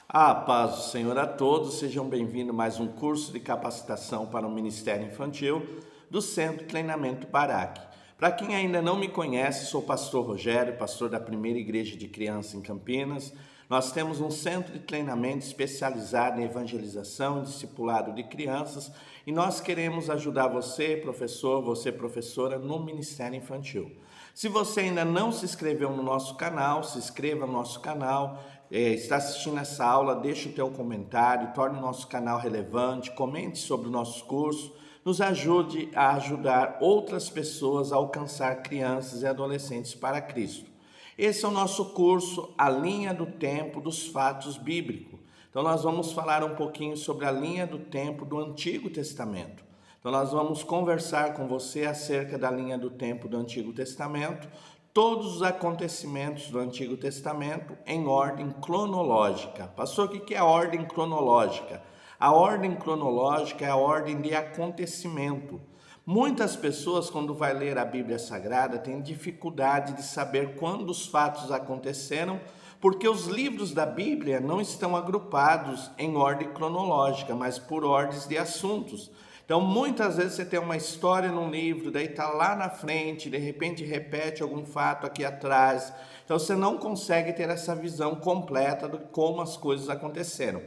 A paz do Senhor a todos, sejam bem-vindos a mais um curso de capacitação para o Ministério Infantil do Centro de Treinamento Barak. Para quem ainda não me conhece, sou o pastor Rogério, pastor da Primeira Igreja de Crianças em Campinas. Nós temos um centro de treinamento especializado em evangelização e discipulado de crianças e nós queremos ajudar você, professor, você, professora, no Ministério Infantil. Se você ainda não se inscreveu no nosso canal, se inscreva no nosso canal. Está assistindo essa aula, deixe o teu comentário, torne o nosso canal relevante, comente sobre o nosso curso, nos ajude a ajudar outras pessoas a alcançar crianças e adolescentes para Cristo. Esse é o nosso curso, A Linha do Tempo dos Fatos Bíblicos. Então nós vamos falar um pouquinho sobre a linha do tempo do Antigo Testamento. Então nós vamos conversar com você acerca da linha do tempo do Antigo Testamento, todos os acontecimentos do Antigo Testamento em ordem cronológica. Pastor, o que é a ordem cronológica? A ordem cronológica é a ordem de acontecimento. Muitas pessoas, quando vai ler a Bíblia Sagrada, têm dificuldade de saber quando os fatos aconteceram, porque os livros da Bíblia não estão agrupados em ordem cronológica, mas por ordens de assuntos. Então, muitas vezes você tem uma história num livro, daí está lá na frente, de repente repete algum fato aqui atrás. Então, você não consegue ter essa visão completa de como as coisas aconteceram.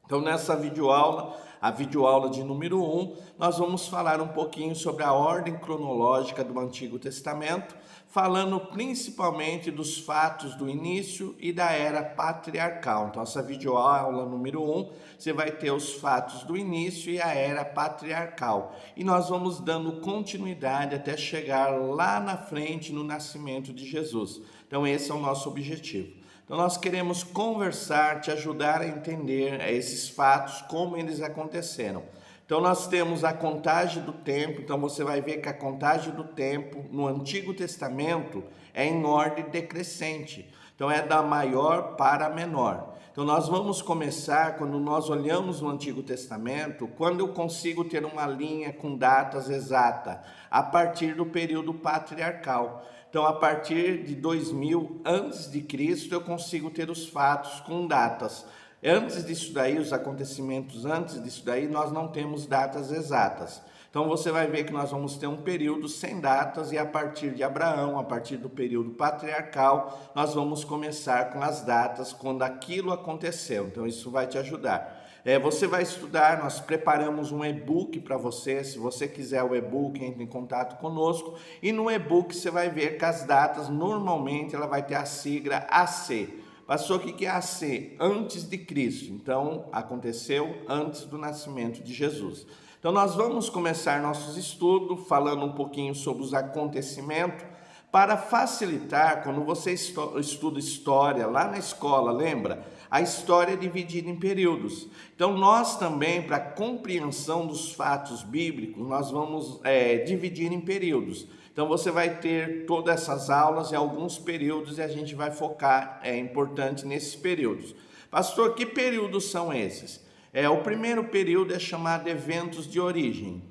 Então, nessa videoaula, a videoaula de número 1, nós vamos falar um pouquinho sobre a ordem cronológica do Antigo Testamento, falando principalmente dos fatos do início e da era patriarcal. Então, essa videoaula número 1, você vai ter os fatos do início e a era patriarcal. E nós vamos dando continuidade até chegar lá na frente no nascimento de Jesus. Então, esse é o nosso objetivo. Então nós queremos conversar, te ajudar a entender esses fatos, como eles aconteceram. Então nós temos a contagem do tempo, então você vai ver que a contagem do tempo no Antigo Testamento é em ordem decrescente. Então é da maior para a menor. Então nós vamos começar, quando nós olhamos no Antigo Testamento, quando eu consigo ter uma linha com datas exatas, a partir do período patriarcal. Então, a partir de 2000 a.C., eu consigo ter os fatos com datas. Antes disso daí, os acontecimentos antes disso daí, nós não temos datas exatas. Então, você vai ver que nós vamos ter um período sem datas e a partir de Abraão, a partir do período patriarcal, nós vamos começar com as datas quando aquilo aconteceu. Então, isso vai te ajudar. Você vai estudar, nós preparamos um e-book para você. Se você quiser o e-book, entre em contato conosco. E no e-book você vai ver que as datas, normalmente, ela vai ter a sigla AC. Pastor, o que é AC? Antes de Cristo. Então, aconteceu antes do nascimento de Jesus. Então, nós vamos começar nossos estudos falando um pouquinho sobre os acontecimentos. Para facilitar, quando você estuda história lá na escola, lembra? A história é dividida em períodos. Então, nós também, para a compreensão dos fatos bíblicos, nós vamos dividir em períodos. Então, você vai ter todas essas aulas em alguns períodos e a gente vai focar, é importante, nesses períodos. Pastor, que períodos são esses? O primeiro período é chamado eventos de origem.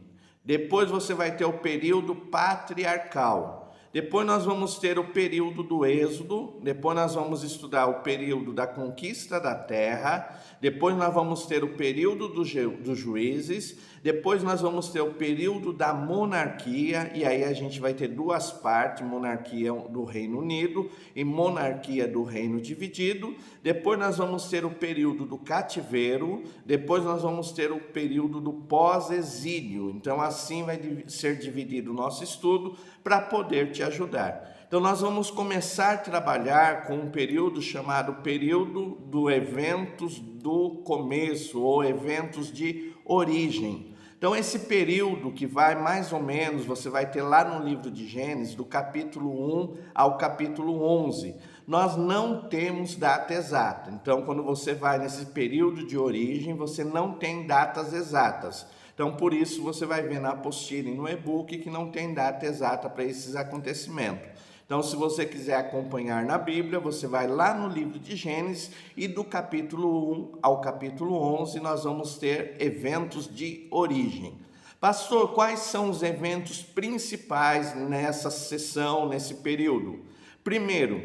Depois você vai ter o período patriarcal. Depois nós vamos ter o período do Êxodo, depois nós vamos estudar o período da conquista da terra, depois nós vamos ter o período dos juízes, depois nós vamos ter o período da monarquia, e aí a gente vai ter duas partes, monarquia do Reino Unido e monarquia do Reino Dividido. Depois nós vamos ter o período do cativeiro, depois nós vamos ter o período do pós-exílio. Então assim vai ser dividido o nosso estudo para poder te ajudar. Então nós vamos começar a trabalhar com um período chamado período do eventos do começo ou eventos de origem. Então esse período que vai mais ou menos, você vai ter lá no livro de Gênesis, do capítulo 1 ao capítulo 11. Nós não temos data exata. Então quando você vai nesse período de origem, você não tem datas exatas. Então, por isso, você vai ver na apostila e no e-book que não tem data exata para esses acontecimentos. Então, se você quiser acompanhar na Bíblia, você vai lá no livro de Gênesis e do capítulo 1 ao capítulo 11, nós vamos ter eventos de origem. Pastor, quais são os eventos principais nessa sessão, nesse período? Primeiro,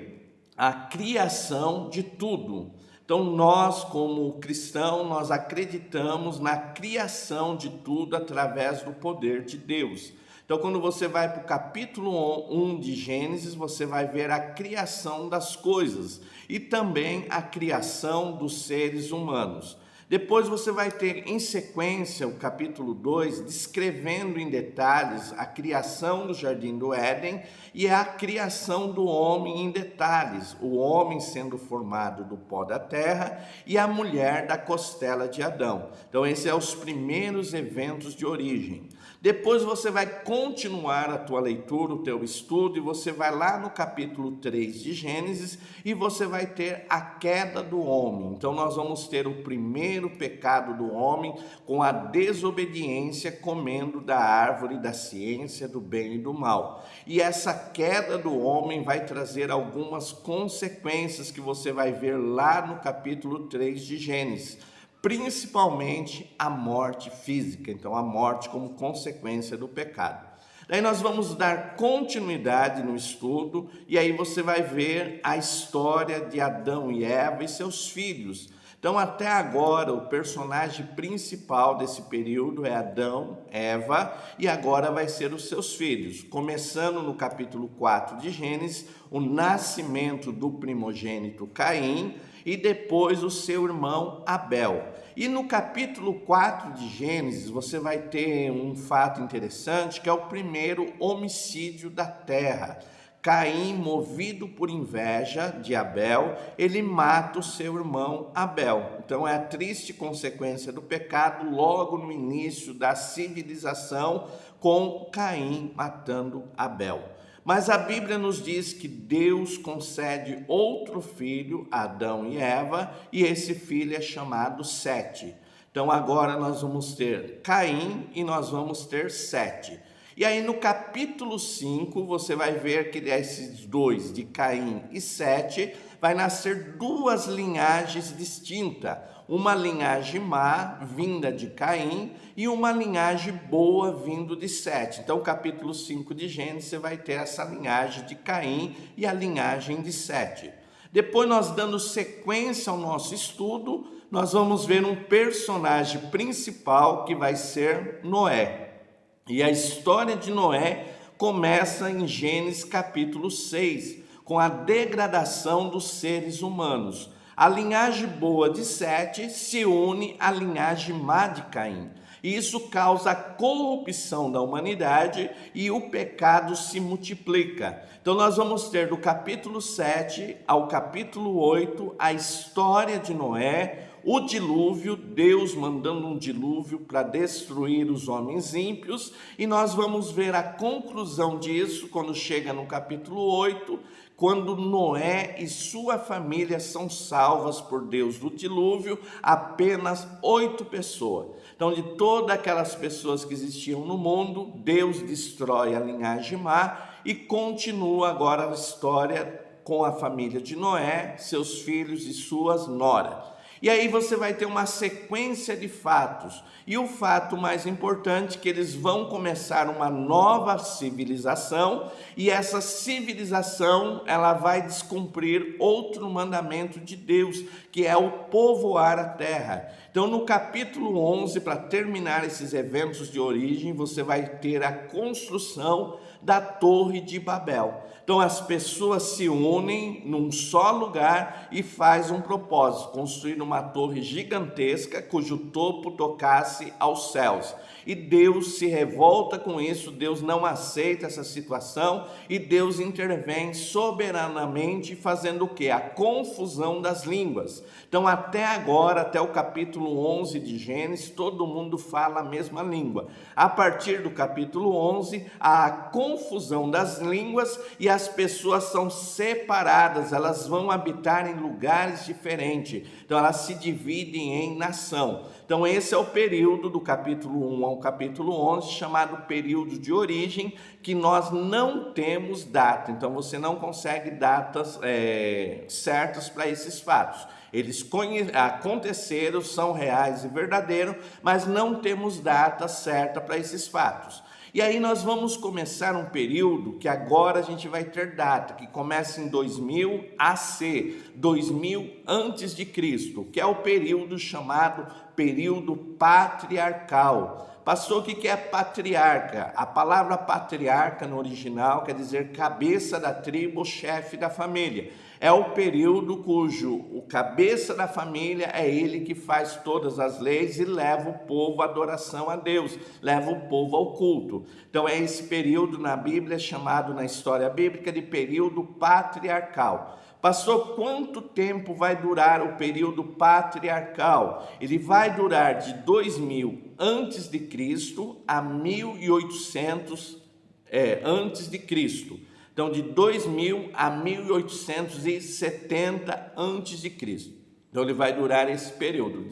a criação de tudo. Então nós, como cristãos, nós acreditamos na criação de tudo através do poder de Deus. Então quando você vai para o capítulo 1 de Gênesis, você vai ver a criação das coisas e também a criação dos seres humanos. Depois você vai ter em sequência o capítulo 2, descrevendo em detalhes a criação do Jardim do Éden e a criação do homem em detalhes, o homem sendo formado do pó da terra e a mulher da costela de Adão. Então esses são os primeiros eventos de origem. Depois você vai continuar a tua leitura, o teu estudo, e você vai lá no capítulo 3 de Gênesis e você vai ter a queda do homem. Então nós vamos ter o primeiro pecado do homem com a desobediência, comendo da árvore da ciência do bem e do mal. E essa queda do homem vai trazer algumas consequências que você vai ver lá no capítulo 3 de Gênesis. Principalmente a morte física, então a morte como consequência do pecado. Daí nós vamos dar continuidade no estudo e aí você vai ver a história de Adão e Eva e seus filhos. Então até agora o personagem principal desse período é Adão, Eva e agora vai ser os seus filhos. Começando no capítulo 4 de Gênesis, o nascimento do primogênito Caim e depois o seu irmão Abel. E no capítulo 4 de Gênesis, você vai ter um fato interessante, que é o primeiro homicídio da terra. Caim, movido por inveja de Abel, ele mata o seu irmão Abel. Então é a triste consequência do pecado logo no início da civilização, com Caim matando Abel. Mas a Bíblia nos diz que Deus concede outro filho, Adão e Eva, e esse filho é chamado Sete. Então agora nós vamos ter Caim e nós vamos ter Sete. E aí no capítulo 5 você vai ver que desses dois, de Caim e Sete, vai nascer duas linhagens distintas. Uma linhagem má, vinda de Caim, e uma linhagem boa, vindo de Sete. Então, capítulo 5 de Gênesis, você vai ter essa linhagem de Caim e a linhagem de Sete. Depois, nós dando sequência ao nosso estudo, nós vamos ver um personagem principal que vai ser Noé. E a história de Noé começa em Gênesis capítulo 6, com a degradação dos seres humanos. A linhagem boa de Sete se une à linhagem má de Caim. E isso causa a corrupção da humanidade e o pecado se multiplica. Então nós vamos ter do capítulo 7 ao capítulo 8 a história de Noé, o dilúvio, Deus mandando um dilúvio para destruir os homens ímpios, e nós vamos ver a conclusão disso quando chega no capítulo 8, quando Noé e sua família são salvas por Deus do dilúvio, apenas 8 pessoas. Então, de todas aquelas pessoas que existiam no mundo, Deus destrói a linhagem má e continua agora a história com a família de Noé, seus filhos e suas noras. E aí você vai ter uma sequência de fatos. E o fato mais importante é que eles vão começar uma nova civilização, e essa civilização ela vai descumprir outro mandamento de Deus, que é o povoar a terra. Então no capítulo 11, para terminar esses eventos de origem, você vai ter a construção da Torre de Babel. Então as pessoas se unem num só lugar e faz um propósito, construir uma torre gigantesca cujo topo tocasse aos céus. E Deus se revolta com isso, Deus não aceita essa situação e Deus intervém soberanamente fazendo o quê? A confusão das línguas. Então até agora, até o capítulo 11 de Gênesis, todo mundo fala a mesma língua. A partir do capítulo 11, há a confusão das línguas e as pessoas são separadas, elas vão habitar em lugares diferentes. Então elas se dividem em nação. Então esse é o período do capítulo 1 ao capítulo 11, chamado período de origem, que nós não temos data. Então você não consegue datas certas para esses fatos. Eles aconteceram, são reais e verdadeiros, mas não temos data certa para esses fatos. E aí nós vamos começar um período que agora a gente vai ter data, que começa em 2000 AC, 2000 antes de Cristo, que é o período chamado período patriarcal. Pastor, o que é patriarca? A palavra patriarca no original quer dizer cabeça da tribo, chefe da família. É o período cujo o cabeça da família é ele que faz todas as leis e leva o povo à adoração a Deus, leva o povo ao culto. Então é esse período na Bíblia chamado na história bíblica de período patriarcal. Pastor, quanto tempo vai durar o período patriarcal? Ele vai durar de 2000 antes de Cristo a 1800 antes de Cristo. Então, de 2000 a 1870 antes de Cristo. Então, ele vai durar esse período.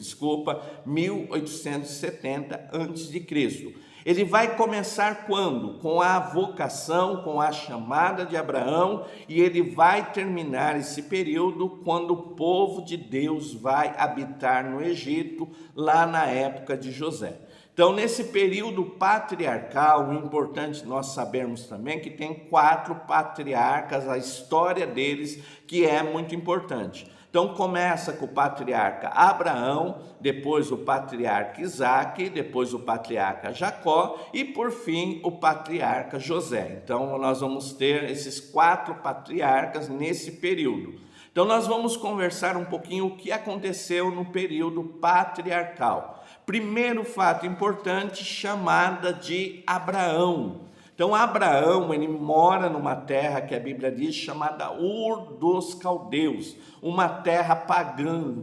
1870 antes de Cristo. Ele vai começar quando? Com a vocação, com a chamada de Abraão, e ele vai terminar esse período quando o povo de Deus vai habitar no Egito, lá na época de José. Então, nesse período patriarcal, o importante nós sabermos também que tem 4 patriarcas, a história deles que é muito importante. Então começa com o patriarca Abraão, depois o patriarca Isaque, depois o patriarca Jacó e por fim o patriarca José. Então nós vamos ter esses 4 patriarcas nesse período. Então nós vamos conversar um pouquinho o que aconteceu no período patriarcal. Primeiro fato importante, chamada de Abraão. Então Abraão, ele mora numa terra que a Bíblia diz chamada Ur dos Caldeus, uma terra pagã,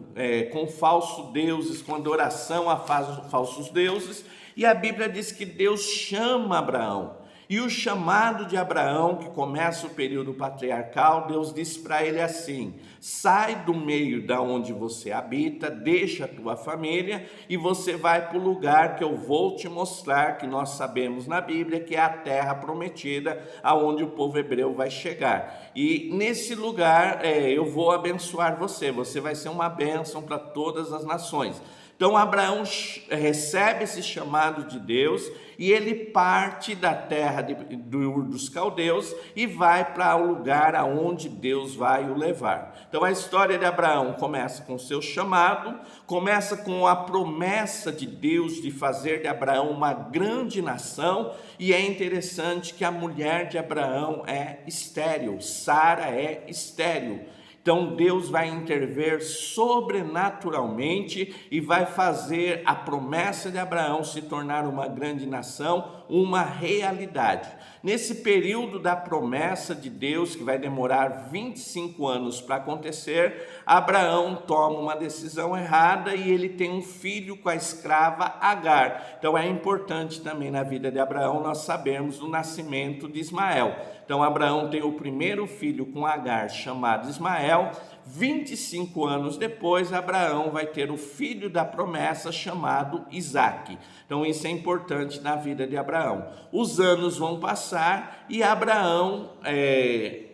com falsos deuses, com adoração a falsos deuses, e a Bíblia diz que Deus chama Abraão. E o chamado de Abraão, que começa o período patriarcal, Deus diz para ele assim: sai do meio da onde você habita, deixa a tua família e você vai para o lugar que eu vou te mostrar, que nós sabemos na Bíblia que é a terra prometida, aonde o povo hebreu vai chegar. E nesse lugar eu vou abençoar você, você vai ser uma bênção para todas as nações. Então Abraão recebe esse chamado de Deus e ele parte da terra dos caldeus e vai para o lugar aonde Deus vai o levar. Então a história de Abraão começa com o seu chamado, começa com a promessa de Deus de fazer de Abraão uma grande nação, e é interessante que a mulher de Abraão é estéril, Sara é estéril. Então Deus vai intervir sobrenaturalmente e vai fazer a promessa de Abraão se tornar uma grande nação, uma realidade. Nesse período da promessa de Deus, que vai demorar 25 anos para acontecer, Abraão toma uma decisão errada e ele tem um filho com a escrava Agar. Então é importante também na vida de Abraão nós sabermos do nascimento de Ismael. Então Abraão tem o primeiro filho com Agar, chamado Ismael. 25 anos depois, Abraão vai ter o filho da promessa, chamado Isaque. Então isso é importante na vida de Abraão. Os anos vão passar e Abraão,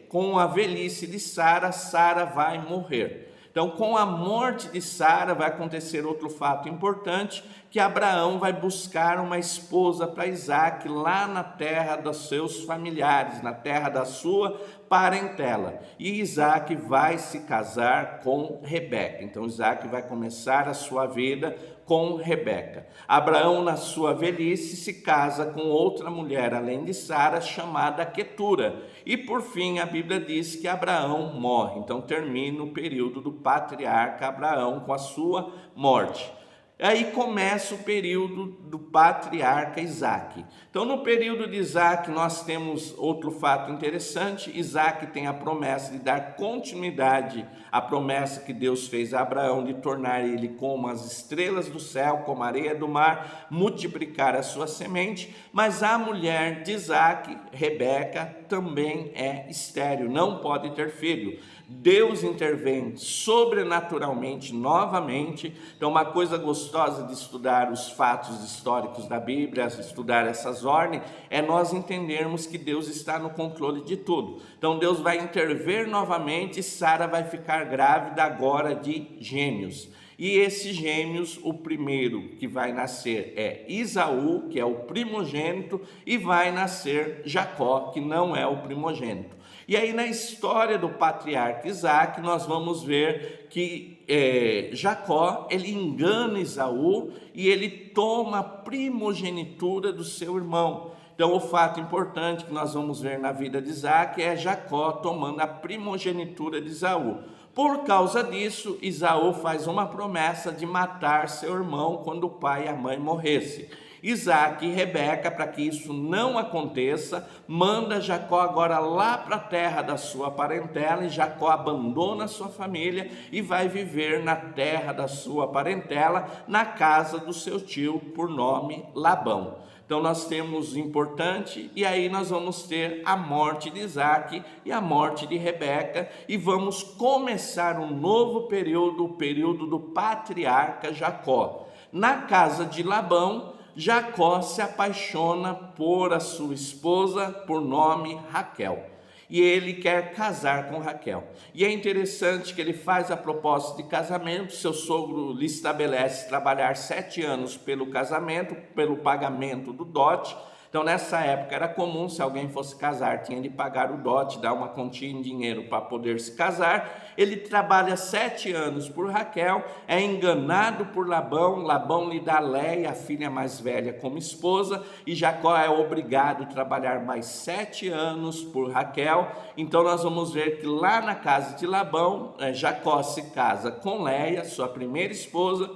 com a velhice de Sara, Sara vai morrer. Então, com a morte de Sara, vai acontecer outro fato importante, que Abraão vai buscar uma esposa para Isaque lá na terra dos seus familiares, na terra da sua parentela. E Isaque vai se casar com Rebeca. Então, Isaque vai começar a sua vida com Rebeca. Abraão, na sua velhice, se casa com outra mulher, além de Sara, chamada Quetura. E, por fim, a Bíblia diz que Abraão morre. Então, termina o período do patriarca Abraão com a sua morte. Aí começa o período do patriarca Isaque. Então, no período de Isaque, nós temos outro fato interessante. Isaque tem a promessa de dar continuidade à promessa que Deus fez a Abraão de tornar ele como as estrelas do céu, como a areia do mar, multiplicar a sua semente. Mas a mulher de Isaque, Rebeca, também é estéril, não pode ter filho. Deus intervém sobrenaturalmente novamente. Então, uma coisa gostosa de estudar os fatos históricos da Bíblia, estudar essas ordens, é nós entendermos que Deus está no controle de tudo. Então, Deus vai intervir novamente e Sara vai ficar grávida agora de gêmeos. E esses gêmeos, o primeiro que vai nascer é Esaú, que é o primogênito, e vai nascer Jacó, que não é o primogênito. E aí na história do patriarca Isaac, nós vamos ver que Jacó, ele engana Esaú e ele toma a primogenitura do seu irmão. Então, o fato importante que nós vamos ver na vida de Isaac é Jacó tomando a primogenitura de Esaú. Por causa disso, Esaú faz uma promessa de matar seu irmão quando o pai e a mãe morressem. Isaac e Rebeca, para que isso não aconteça, manda Jacó agora lá para a terra da sua parentela, e Jacó abandona a sua família e vai viver na terra da sua parentela, na casa do seu tio, por nome Labão. Então nós temos importante, e aí nós vamos ter a morte de Isaac e a morte de Rebeca, e vamos começar um novo período, o período do patriarca Jacó. Na casa de Labão, Jacó se apaixona por a sua esposa, por nome Raquel, e ele quer casar com Raquel. E é interessante que ele faz a proposta de casamento, seu sogro lhe estabelece trabalhar 7 anos pelo casamento, pelo pagamento do dote. Então, nessa época era comum, se alguém fosse casar, tinha de pagar o dote, dar uma quantia em dinheiro para poder se casar. Ele trabalha 7 anos por Raquel, é enganado por Labão, Labão lhe dá Léia, a filha mais velha, como esposa, e Jacó é obrigado a trabalhar mais 7 anos por Raquel. Então, nós vamos ver que lá na casa de Labão, Jacó se casa com Léia, sua primeira esposa,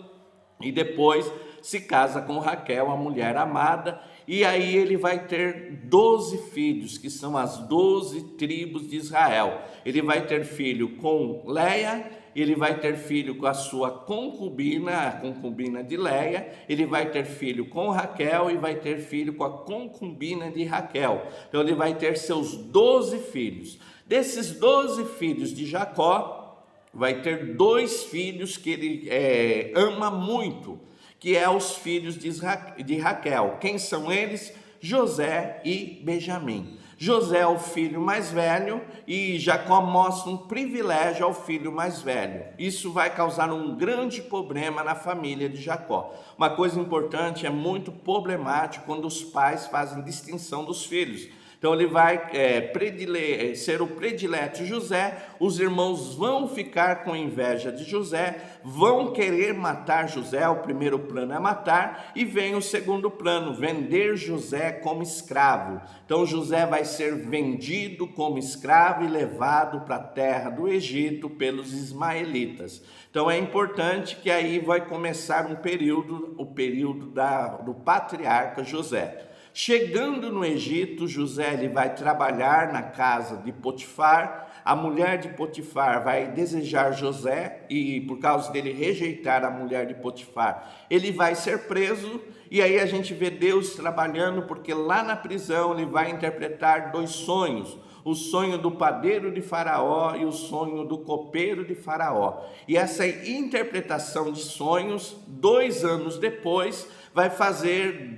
e depois se casa com Raquel, a mulher amada, e aí ele vai ter 12 filhos, que são as 12 tribos de Israel. Ele vai ter filho com Léia, ele vai ter filho com a sua concubina, a concubina de Léia, ele vai ter filho com Raquel e vai ter filho com a concubina de Raquel. Então ele vai ter seus 12 filhos. Desses 12 filhos de Jacó, vai ter 2 filhos que ele ama muito, que é os filhos de Raquel. Quem são eles? José e Benjamim. José é o filho mais velho e Jacó mostra um privilégio ao filho mais velho. Isso vai causar um grande problema na família de Jacó. Uma coisa importante, é muito problemático quando os pais fazem distinção dos filhos. Então ele vai ser o predileto José, os irmãos vão ficar com inveja de José, vão querer matar José, o primeiro plano é matar, e vem o segundo plano, vender José como escravo. Então José vai ser vendido como escravo e levado para a terra do Egito pelos ismaelitas. Então é importante que aí vai começar um período, o período do patriarca José. Chegando no Egito, José ele vai trabalhar na casa de Potifar. A mulher de Potifar vai desejar José e por causa dele rejeitar a mulher de Potifar, ele vai ser preso. E aí a gente vê Deus trabalhando, porque lá na prisão ele vai interpretar 2 sonhos. O sonho do padeiro de Faraó e o sonho do copeiro de Faraó. E essa interpretação de sonhos, 2 anos depois, vai fazer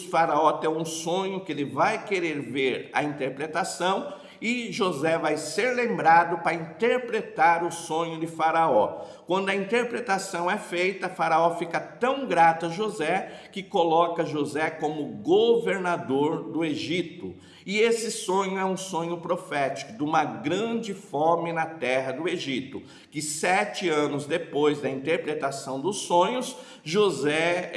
Faraó ter um sonho que ele vai querer ver a interpretação, e José vai ser lembrado para interpretar o sonho de Faraó. Quando a interpretação é feita, Faraó fica tão grato a José que coloca José como governador do Egito. E esse sonho é um sonho profético de uma grande fome na terra do Egito, que 7 anos depois da interpretação dos sonhos, José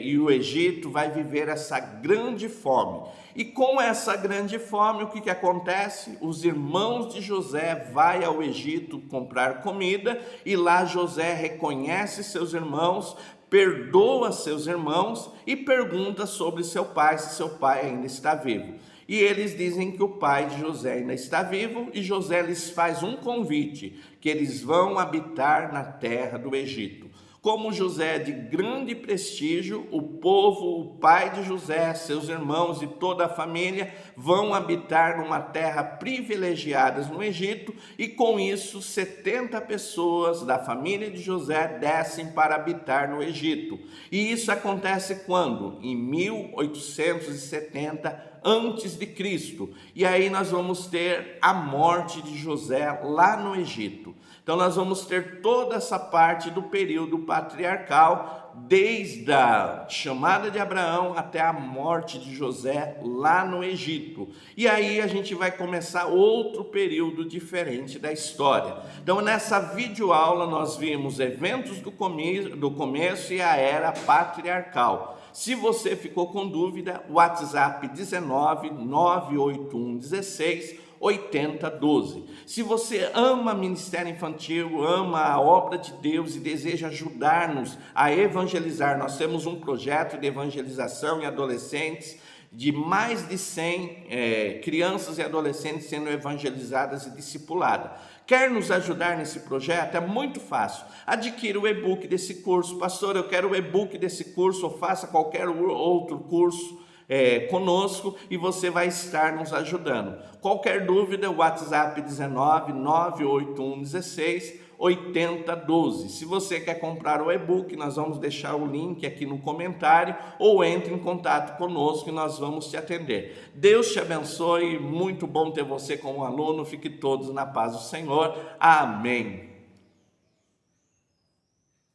e o Egito vai viver essa grande fome. E com essa grande fome, o que acontece? Os irmãos de José vão ao Egito comprar comida, e lá José reconhece seus irmãos, perdoa seus irmãos e pergunta sobre seu pai, se seu pai ainda está vivo. E eles dizem que o pai de José ainda está vivo, e José lhes faz um convite, que eles vão habitar na terra do Egito. Como José é de grande prestígio, o povo, o pai de José, seus irmãos e toda a família vão habitar numa terra privilegiada no Egito, e com isso 70 pessoas da família de José descem para habitar no Egito. E isso acontece quando? Em 1870 antes de Cristo. E aí nós vamos ter a morte de José lá no Egito. Então nós vamos ter toda essa parte do período patriarcal, desde a chamada de Abraão até a morte de José lá no Egito. E aí a gente vai começar outro período diferente da história. Então nessa videoaula nós vimos eventos do começo e a era patriarcal. Se você ficou com dúvida, WhatsApp 19 981 16 8012. Se você ama ministério infantil, ama a obra de Deus e deseja ajudar-nos a evangelizar, nós temos um projeto de evangelização em adolescentes, de mais de 100 crianças e adolescentes sendo evangelizadas e discipuladas. Quer nos ajudar nesse projeto? É muito fácil. Adquira o e-book desse curso. Pastor, eu quero o e-book desse curso, ou faça qualquer outro curso conosco e você vai estar nos ajudando. Qualquer dúvida, WhatsApp 19 981 16 8012. Se você quer comprar o e-book, nós vamos deixar o link aqui no comentário, ou entre em contato conosco e nós vamos te atender. Deus te abençoe, muito bom ter você como aluno, fique todos na paz do Senhor. Amém.